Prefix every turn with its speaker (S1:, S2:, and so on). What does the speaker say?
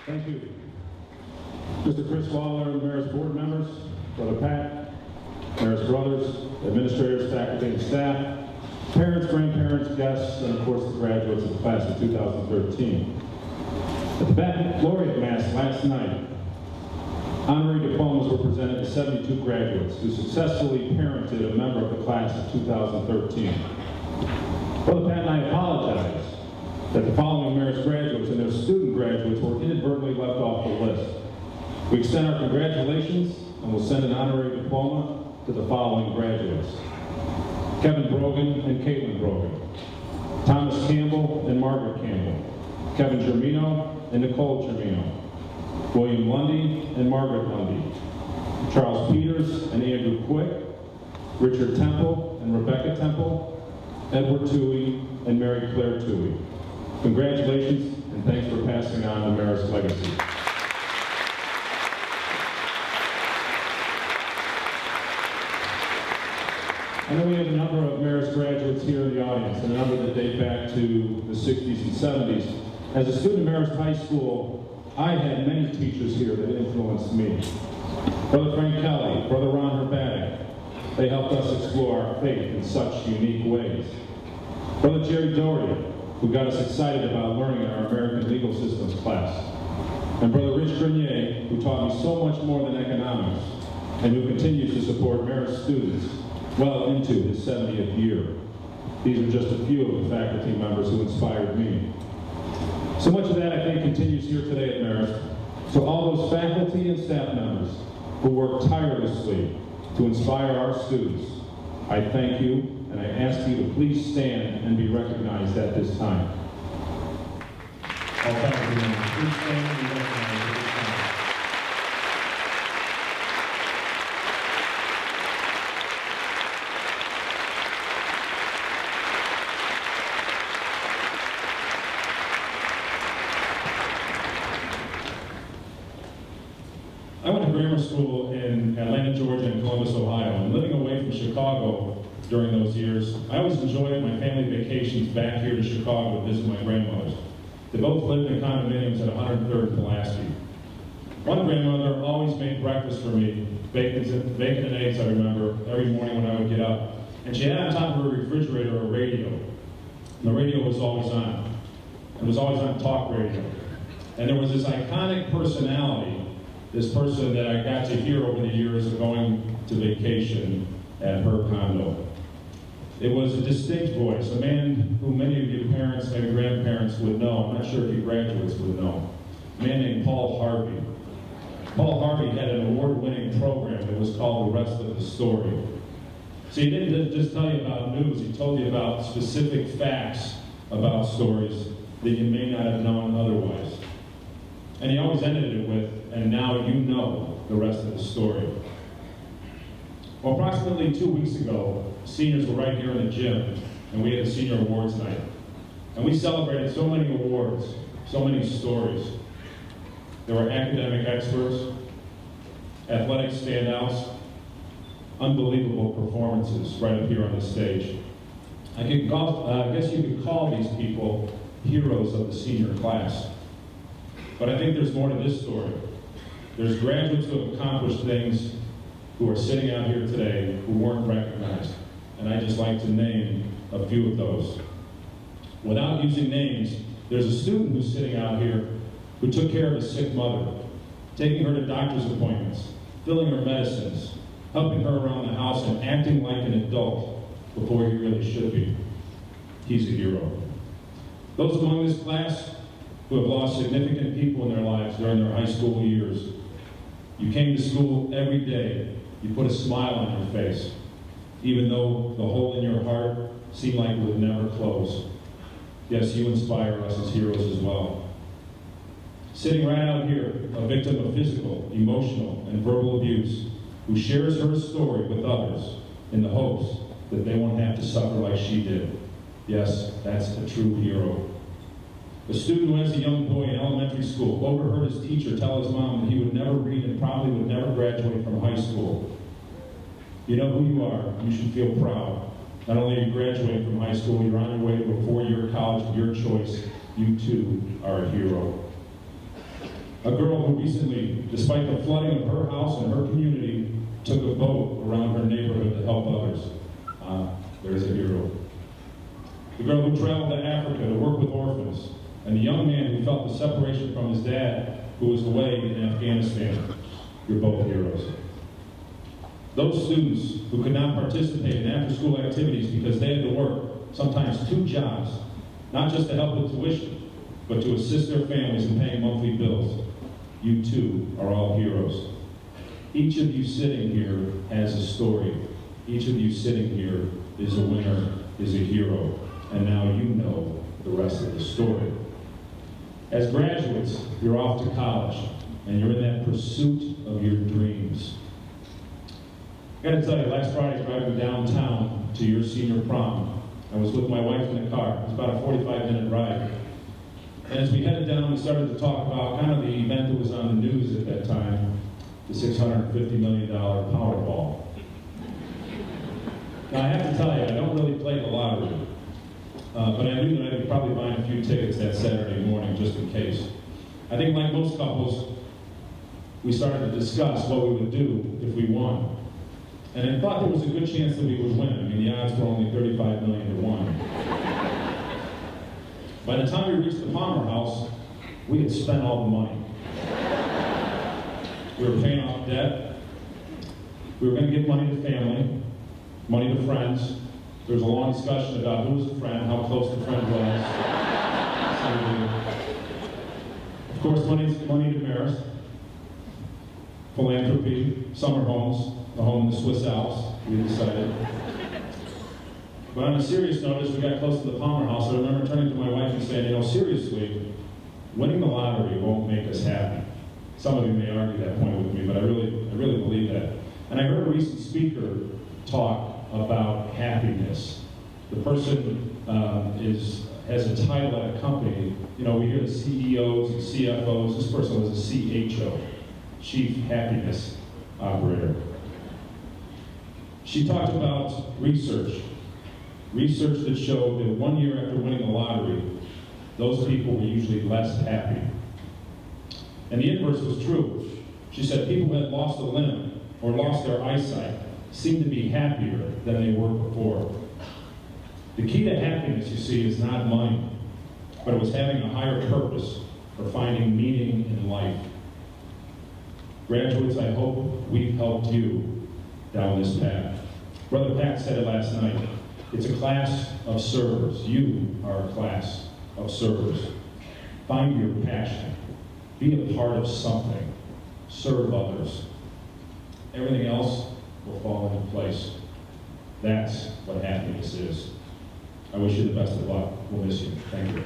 S1: Thank you. Mr. Chris Waller, Mayor's board members, Brother Pat, Mayor's brothers, administrators, faculty, and staff, parents, grandparents, guests, and of course the graduates of the class of 2013. At the baccalaureate mass last night, honorary diplomas were presented to 72 graduates who successfully parented a member of the class of 2013. Brother Pat and I apologize that the following Mayor's graduates and their student graduates were inadvertently left off the list. We extend our congratulations and will send an honorary diploma to the following graduates: Kevin Brogan and Caitlin Brogan, Thomas Campbell and Margaret Campbell, Kevin Germino and Nicole Germino, William Lundy and Margaret Lundy, Charles Peters and Andrew Quick, Richard Temple and Rebecca Temple, Edward Toohey and Mary Claire Toohey. Congratulations and thanks for passing on the Mayor's legacy. I know we have a number of Mayor's graduates here in the audience, and a number that date back to the 60s and 70s. As a student at Marist High School, I had many teachers here that influenced me. Brother Frank Kelly, Brother Ron Herbatic, they helped us explore our faith in such unique ways. Brother Jerry Doherty, who got us excited about learning in our American Legal Systems class. And Brother Rich Grenier, who taught me so much more than economics, and who continues to support Marist students well into his 70th year. These are just a few of the faculty members who inspired me. So much of that, I think, continues here today at Marist. So all those faculty and staff members who work tirelessly to inspire our students, I thank you, and I ask you to please stand and be recognized at this time. All faculty members, please stand and be recognized at this time. I went to grammar school in Atlanta, Georgia, and Columbus, Ohio, and living away from Chicago during those years, I always enjoyed my family vacations back here to Chicago to visit my grandmothers. They both lived in condominiums at 103rd and Pulaski. One grandmother always made breakfast for me, bacon and eggs, I remember, every morning when I would get up. And she had on top of her refrigerator a radio. And the radio was always on. It was always on talk radio. And there was this iconic personality, this person that I got to hear over the years of going to vacation at her condo. It was a distinct voice, a man who many of you parents, maybe grandparents would know. I'm not sure if you graduates would know. A man named Paul Harvey. Paul Harvey had an award-winning program that was called The Rest of the Story. So he didn't just tell you about news, he told you about specific facts about stories that you may not have known otherwise. And he always ended it with, and now you know the rest of the story. Well, approximately 2 weeks ago, seniors were right here in the gym, and we had a senior awards night. And we celebrated so many awards, so many stories. There were academic experts, athletic standouts, unbelievable performances right up here on the stage. I guess you could call these people heroes of the senior class. But I think there's more to this story. There's graduates who have accomplished things who are sitting out here today who weren't recognized. And I'd just like to name a few of those. Without using names, there's a student who's sitting out here who took care of a sick mother, taking her to doctor's appointments, filling her medicines, helping her around the house, and acting like an adult before he really should be. He's a hero. Those among this class who have lost significant people in their lives during their high school years, you came to school every day, you put a smile on your face, even though the hole in your heart seemed like it would never close. Yes, you inspire us as heroes as well. Sitting right out here, a victim of physical, emotional, and verbal abuse, who shares her story with others in the hopes that they won't have to suffer like she did. Yes, that's a true hero. A student who, as a young boy in elementary school, overheard his teacher tell his mom that he would never read and probably would never graduate from high school. You know who you are. You should feel proud. Not only are you graduating from high school, you're on your way to a four-year college of your choice. You too are a hero. A girl who recently, despite the flooding of her house and her community, took a boat around her neighborhood to help others. There's a hero. The girl who traveled to Africa to work with orphans, and the young man who felt the separation from his dad, who was away in Afghanistan. You're both heroes. Those students who could not participate in after-school activities because they had to work, sometimes 2 jobs, not just to help with tuition, but to assist their families in paying monthly bills. You too are all heroes. Each of you sitting here has a story. Each of you sitting here is a winner, is a hero, and now you know the rest of the story. As graduates, you're off to college, and you're in that pursuit of your dreams. I gotta tell you, last Friday driving downtown to your senior prom, I was with my wife in the car. It was about a 45-minute ride. And as we headed down, we started to talk about kind of the event that was on the news at that time, the $650 million Powerball. Now I have to tell you, I don't really play the lottery, but I knew that I'd be probably buying a few tickets that Saturday morning just in case. I think like most couples, we started to discuss what we would do if we won. And I thought there was a good chance that we would win. I mean, the odds were only 35 million to 1. By the time we reached the Palmer house, we had spent all the money. We were paying off debt. We were going to give money to family, money to friends. There was a long discussion about who was a friend, how close the friend was. Of course, money to Marist, philanthropy, summer homes, the home in the Swiss Alps, we decided. But on a serious note, as we got close to the Palmer house, I remember turning to my wife and saying, seriously, winning the lottery won't make us happy. Some of you may argue that point with me, but I really believe that. And I heard a recent speaker talk about happiness. The person has a title at a company. We hear the CEOs and CFOs. This person was a CHO, Chief Happiness Operator. She talked about research that showed that 1 year after winning the lottery, those people were usually less happy. And the inverse was true. She said people who had lost a limb or lost their eyesight seemed to be happier than they were before. The key to happiness, you see, is not money, but it was having a higher purpose or finding meaning in life. Graduates, I hope we've helped you down this path. Brother Pat said it last night. It's a class of servers. You are a class of servers. Find your passion. Be a part of something. Serve others. Everything else will fall into place. That's what happiness is. I wish you the best of luck. We'll miss you. Thank you.